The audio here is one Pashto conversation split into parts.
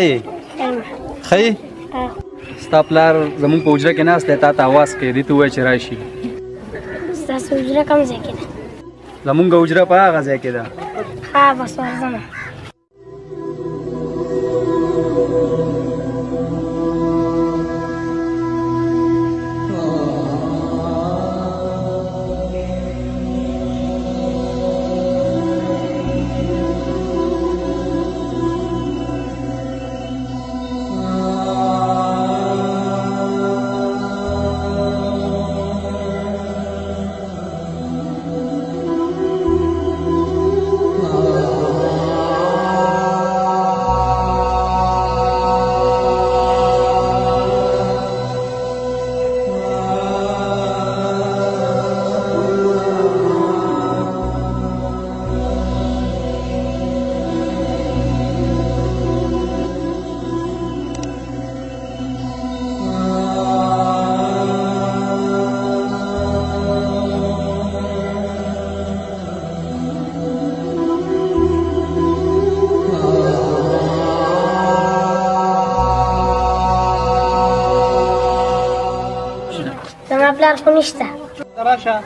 یې ښه ستا پلار زمونږ په حجره کې ناست دی تا ته اواز کوي دې ته ووایه چې راشي ستاسو حجره کوم ځای کې ده زمونږ حجره په هغه ځای کې ده بس ورځمه زما پلار خو نشته راشه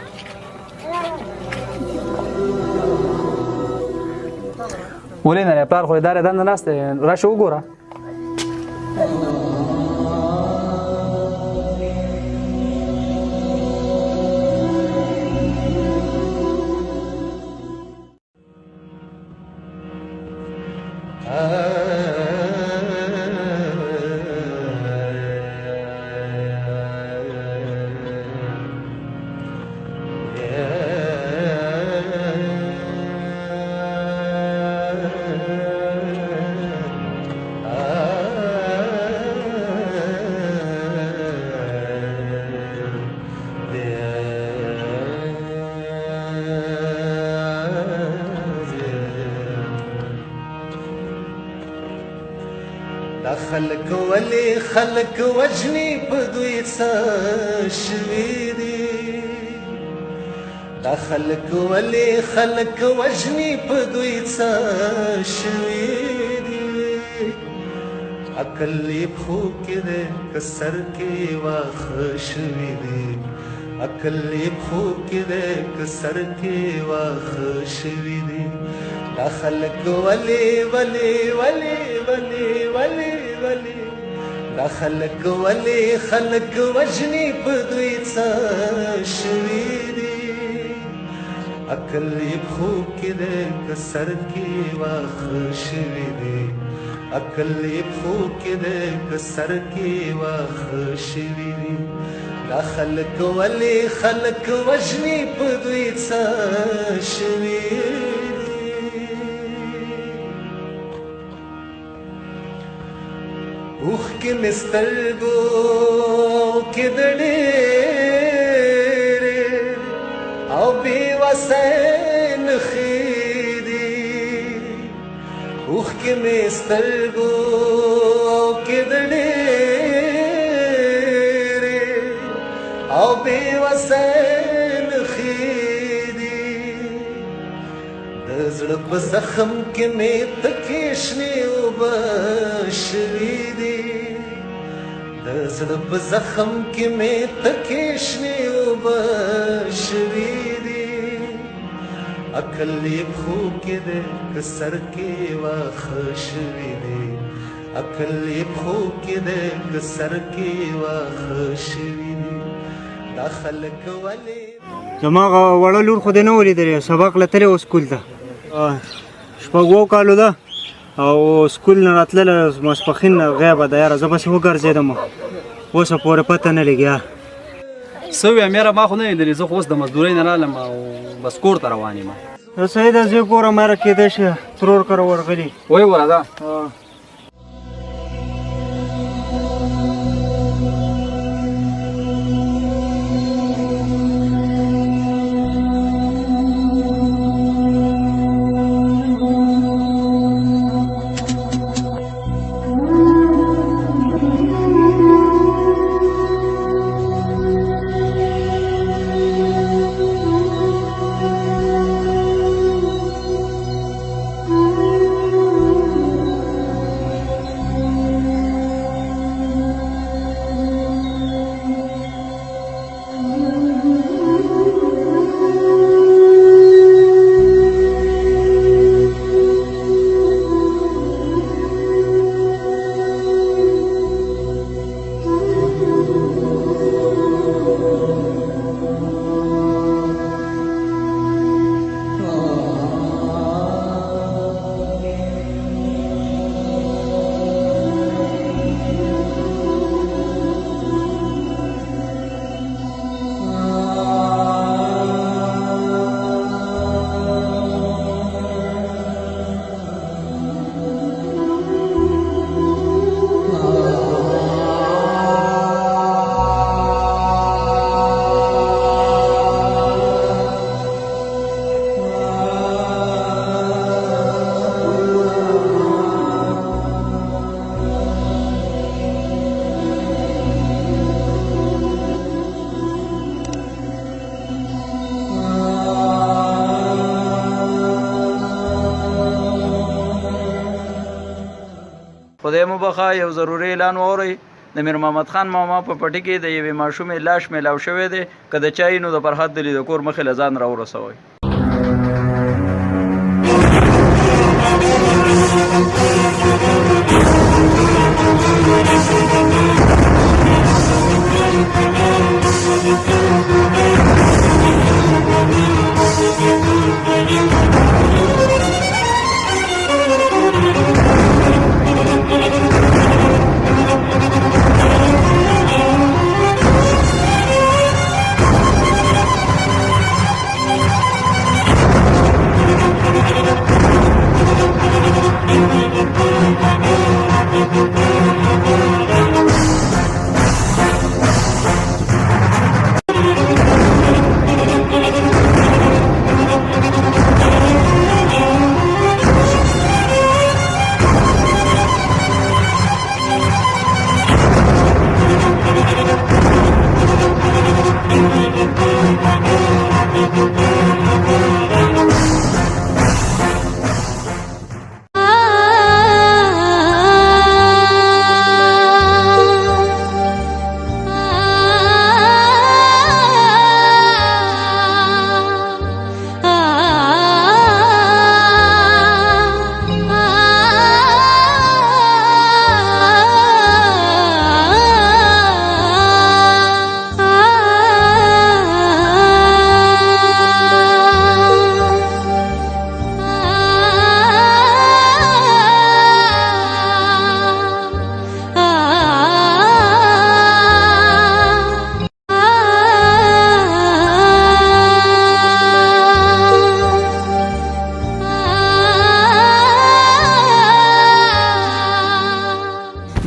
ولې نه پلار خو ادارې دنده ناست دی راشه وګوره خلق ولی خلق وجنی په دوی څه شوي دي دا خلق ولی خلق وجنی په دوی څه شوي دي عقل یې پښو کې دی که سر کې واښه شوي دي عقل یې پښو کې دی که سر کې واښه شوي دي دا خلق ولی ولی ولی ولی ولی ولی دا خلق ولی خلق وجنی په دوی څه شوي دي عقل یې پښو کې دی که سر کې واښه شوي دي عقل یې پښو کې دی که سر کې واښه شوي دي دا خلق ولی خلق وجنی په دوی څه شوي اوخ کې مسترګو کې د ډېرې او بې وسه نښې دي اوخ کې مسترګو کې د ډېرې او بې وسه نښې دي د زړه په زخم کې مې تکې شنې اوبه شوي دي د زړه په زخم کې مې تکې شنې اوبه شوي دي عقل یې پښو کې دی که سر کې واښه شوي دي عقل یې پښو کې دی که سر کې واښه شوي دي دا خلک ولې زما وړه لور خو دې نه ولیدلې سبق له تلې و سکول ته شپږ اووه کالو ده او سکول نه راتلله ماسپښین غیبه ده یاره زه پسې وګرځېدم اوسه پورې پته نه لګیا څه وې امیره ما خو نه لیدلې زه خو اوس د مزدورۍ نه رالم او بس کور ته روان یم صحیح ده زه ګورم یاره کېدای شي ترور کره ورغلي وایي ورځه خدای مو بخا یو ضروري اعلان واورئ د میر محمد خان ماما په پټي کې د یوې ماشومې لاش میلاو شوی دی که د چا نو د فرحت دلی د کور مخې له ځان راورسوئ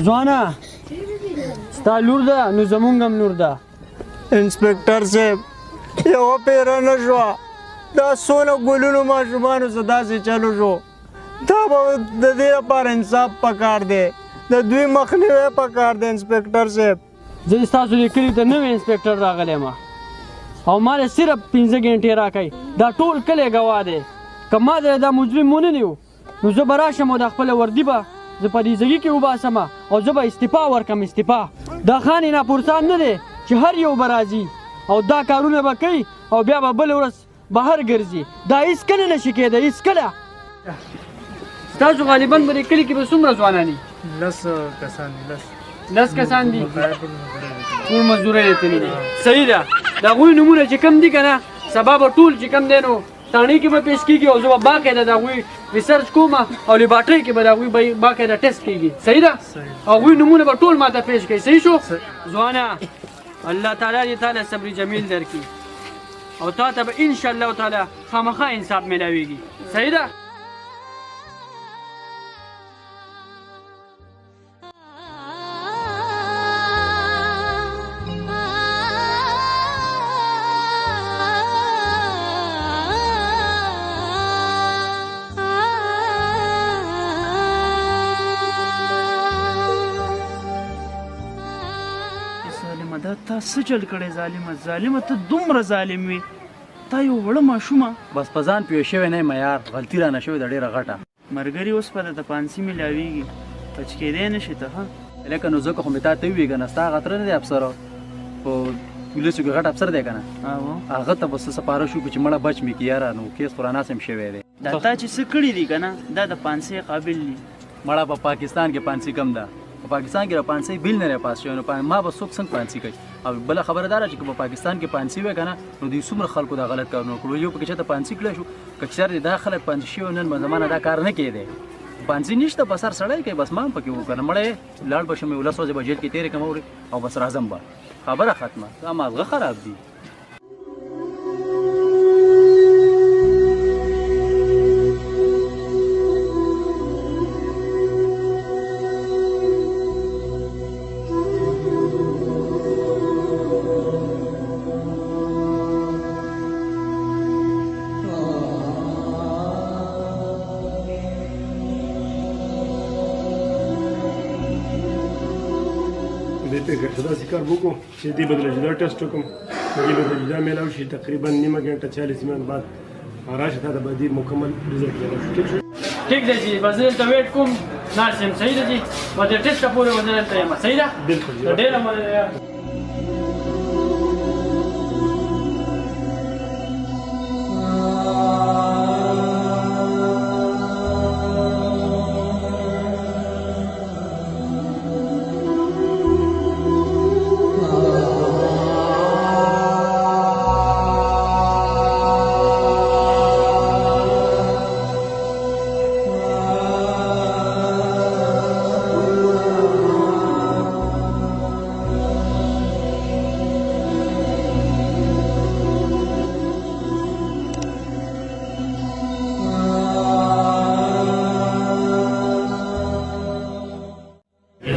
ځوانه ستا لور ده نو زمونږ هم لور ده. انسپکټر صاحب یوه پیره نه شوه دا څونه ګلونو ماشومانو څه داسې چلو شو دا به د دې لپاره انصاف پکار دی د دوی مخنیوی پکار دی انسپکټر صاحب. زه ستاسو دې کلي ته نوی انسپکټر راغلی یم او ما له صرف 15 ګنټې راکوي دا ټول کلی ګواه دی که ما دا مجرم ونه نیو نو زه به راشم او د خپله وردي به زه په دې ځګي کې وباسم او زه به استعفا ورکړم استعفا. دا خانې ناپورسان نه دی چې هر یو به راځي او دا کارونه به کوي او بیا به بله ورځ بهر ګرځي دا هېڅکله نشي کېدی هېڅکله. ستاسو غالبا په دې کلي کې به څومره ځوانان دي؟ 10 کسان دي ټول مزدورۍ ته تللي دي. صحیح ده د هغوی نومونه چې کم دي که نه سبا به ټول چې کم دی نو تاڼې کې به پیش کېږي او زه به باقاعده د هغوی ریسرچ کوم او لیبارټرۍ کې به د هغوی باقاعده ټیسټ کېږي. صحیح ده هغوی نومونه به ټول ما ته پیش کوي. صحیح شو ځوانه الله تعالی دې تعالی صبر جمیل درکړي او تا ته به انشاءالله تعالی خامخا انصاف میلاویږي. صحیح ده دا تا څه چل کړی ظالمه ته دومره ظالم وي تا یو وړه ماشومه بس په ځان پوه شوی نه یم یار غلطي رانه شوې ده ډېره غټه. مرګري اوس په د پانسي میلاویږي بچ کېدی نه شي ته ها لکه نو ځکه خو مې تا ته وویې که نه ستا هغه تره نه دی افسر په پولیسو کې غټ افسر دی که نه هغه ته به څه سپاره شو چې مړه بچ مې کړي یاره نو کیس خو راناسم شوی دی. دا تا چې څه کړي دي که نه دا د پانسۍ قابل دي. مړه په پاکستان کې پانسي کم ده په پاکستان کې را پانسۍ بیل نه پاس شوی نو ما به څوک څنګه پانسي کوي او بله خبره دا ده چې که په پاکستان کې پانسي وی که نه نو دوی څومره خلکو دا غلط کارونه وکړو یو پکې چېرته پانسي کړی شو که چېرې دا خلک پانسي شوي نن به زمانه دا کار نه کېدی پانسي نشته بس هر سړی کوي بس ما هم پکې وکړه مړی لاړ به شم 11 ورځې به جیل کې تېرې کړم او بس راځم به خبره ختمه دا مازغه خراب دي. داسې کار وکړو چې دې بدله جدا ټسټ وکړم دې بدله جدا میلاو شي تقریبا نیمه ګنټه 40 منټ بعد راشه تا د بدی مکمل رزلټ میلاو شي. ٹھیک شو ٹھیک دی جی بس دلته ویټ کوم ناس یم صحیح ده جی و د ټیسټ پورې به زه دلته یم صحیح ده بالکل جی. ډېره مننه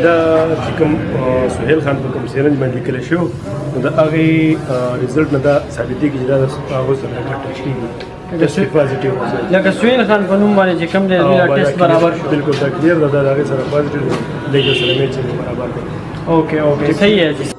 دا چې کوم سهیل خان په کوم سیرنج باندې لیکل شو نو د هغې رزلټ نه دا ثابتېږي چې دا د هغو سره ټیسټ کېږي ټیسټ پازیټیو لکه سهیل خان په نوم باندې چې کوم دی دوی ټیسټ برابر شو بالکل دا کلیر ده دا د هغې سره پازیټیو دی لیکل سره میچ برابر دی اوکې اوکې صحیح ہے جی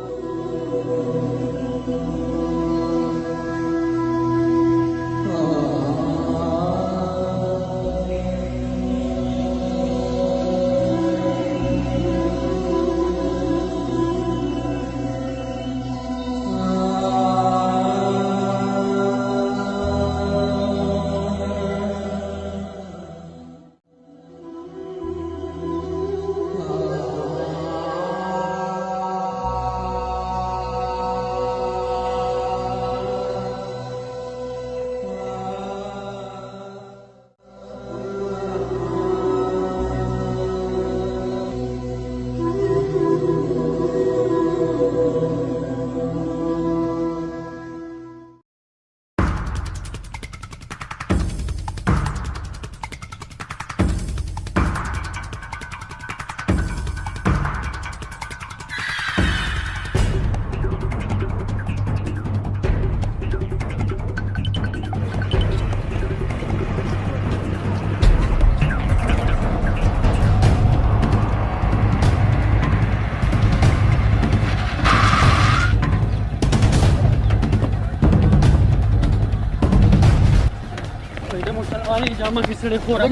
مسلمانې جامه کې سړی خوره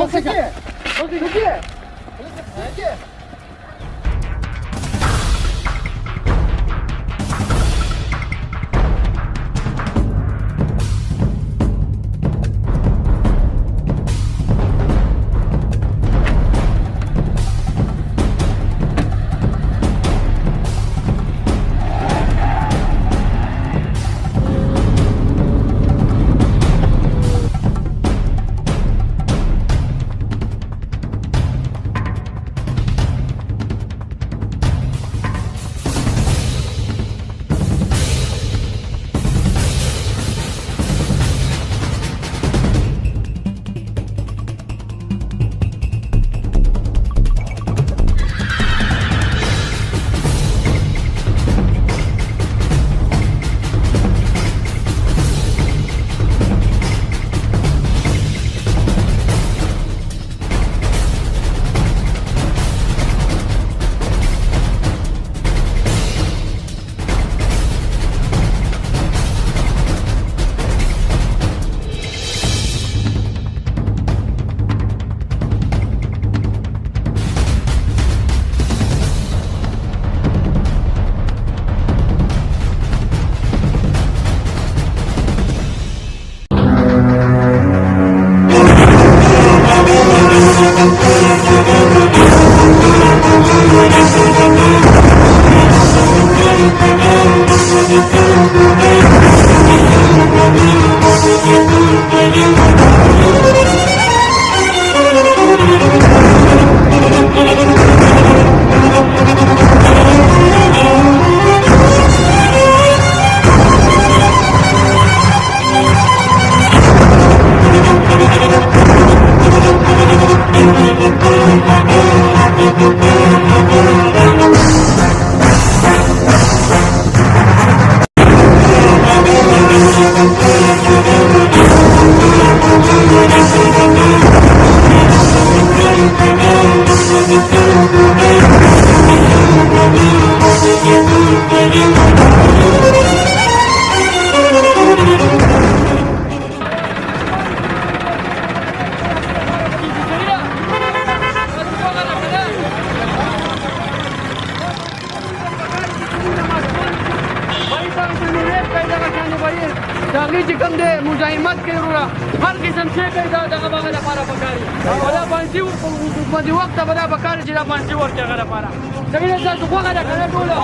بهیر د هغې چې کوم دی مزاحمت کوي وروره هر قسم شی کوي دا دغه به هغه لپاره پکار وي او دا پانسي حکومتي وخت ته به دا پکار وي چې دا پانسي ورکړي هغه لپاره څنګه تاسو خوښه ده که نه ټوله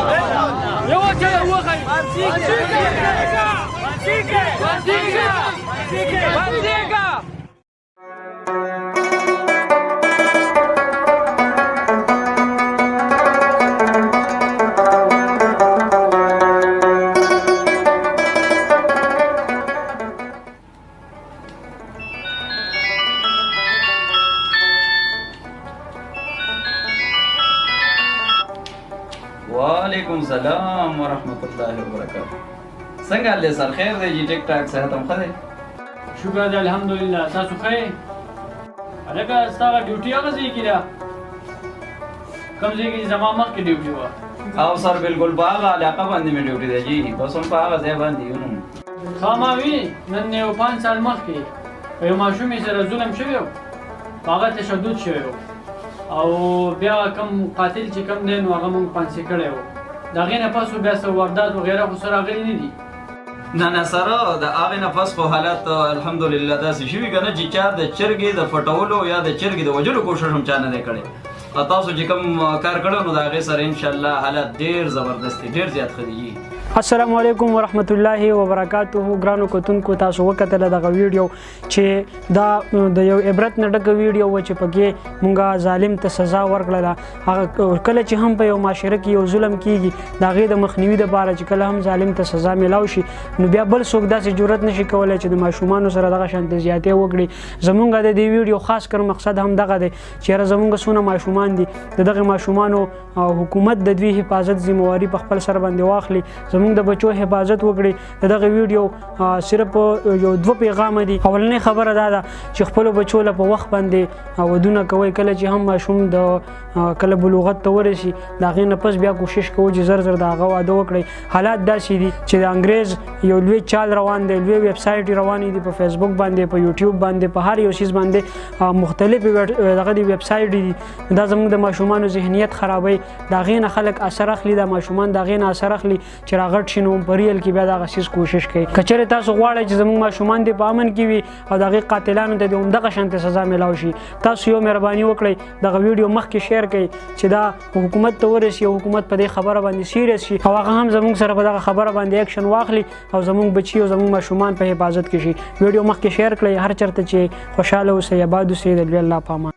یوه چای وښایي پانسیګه وعلیکم سلام ورحمت الله وبرکاته. څنګه حال دی سر؟ خیر دی جی؟ ټیک ټاک صحت هم ښه دی؟ شکر دی الحمدلله. تاسو ښه یې؟ هلکه ستا هغه ډیوټي هغه ځای کې ده کوم ځای کې چې زما مخکې ډیوټي وه؟ او سر بالکل په هغه علاقه باندې مې ډیوټي دی جی، بس هم په هغه ځای باندې یو نو خاما وي نن یو 5 سال مخکې په یو ماشوم یې سره ظلم شوی و، په هغه تشدد شوی و او بیا کوم قاتل چې کوم دی نو هغه مونږ پانسي کړی و. د هغې نه پس بیا څه واردات وغیره خو سره راغلي نه دي. نه سره د هغې نه پس خو حالات الحمدلله داسې شوي که نه چې چا د چرګې د پټولو یا د چرګې د وژلو کوشش هم چا نه دی کړی. تاسو چې کوم کار کړی نو د هغې سره انشاءالله حالات ډېر زبردست دي، ډېر زیات ښه دي. السلام علیکم ورحمت الله وبرکاته. ګرانو کتونکو تاسو وکتله دغه ویډیو چې دا د یو عبرت نه ډکه ویډیو و چې پکې مونږه ظالم ته سزا ورکړله. هغه کله چې هم په یو معاشره کې یو ظلم کیږي د هغې د مخنیوي دپاره چې کله هم ظالم ته سزا میلاو شي نو بیا بل څوک داسې جرأت نشي کولی چې د ماشومانو سره دغه شانتې زیاتې وکړي. زمونږ د دې ویډیو خاص کر مقصد هم دغه دی چې یاره زمونږ څونه ماشومان دي د دغه ماشومانو حکومت د دوی حفاظت ذمواري په خپل سر باندې واخلي، زمونږ د بچو حفاظت وکړي. د دغه ویډیو صرف یو 2 پیغام دي. اولنۍ خبره دا ده چې خپلو بچو له په وخت باندې ودونه کوئ. کله چې هم ماشوم د کله بلوغت ته ورسي د هغې نه پس بیا کوشش کوو چې زر د هغه واده وکړئ. حالات داسې دي چې د انګریز یو لوی چال روان دی، لوی ویب سایټ روانې دي په فیسبوک باندې، په یوټیوب باندې، په هر یو څیز باندې مختلفې دغه د ویب سایټ دي. دا زموږ د ماشومانو ذهنیت خرابوي. د هغې نه خلک اثر اخلي، د ماشومان د هغې نه اثر اخلي چې راغټ شي نو په ریل کې بیا دغه څیز کوشش کوي. که چېرې تاسو غواړئ چې زموږ ماشومان دې په امن کې وي او د هغې قاتلانو ته دې همدغه شانتې سزا میلاو شي، تاسو یو مهرباني وکړئ دغه ویډیو مخکې شیر کړئ چې دا حکومت ته ورسي او حکومت په دې خبره باندې سیریس شي او هغه هم زموږ سره په دغه خبره باندې ایکشن واخلي او زموږ بچي او زموږ ماشومان په حفاظت کې شي. ویډیو مخکې شیر کړئ. هر چېرته چې خوشحاله اوسئ، آباد اوسئ. د لوی الله په امان.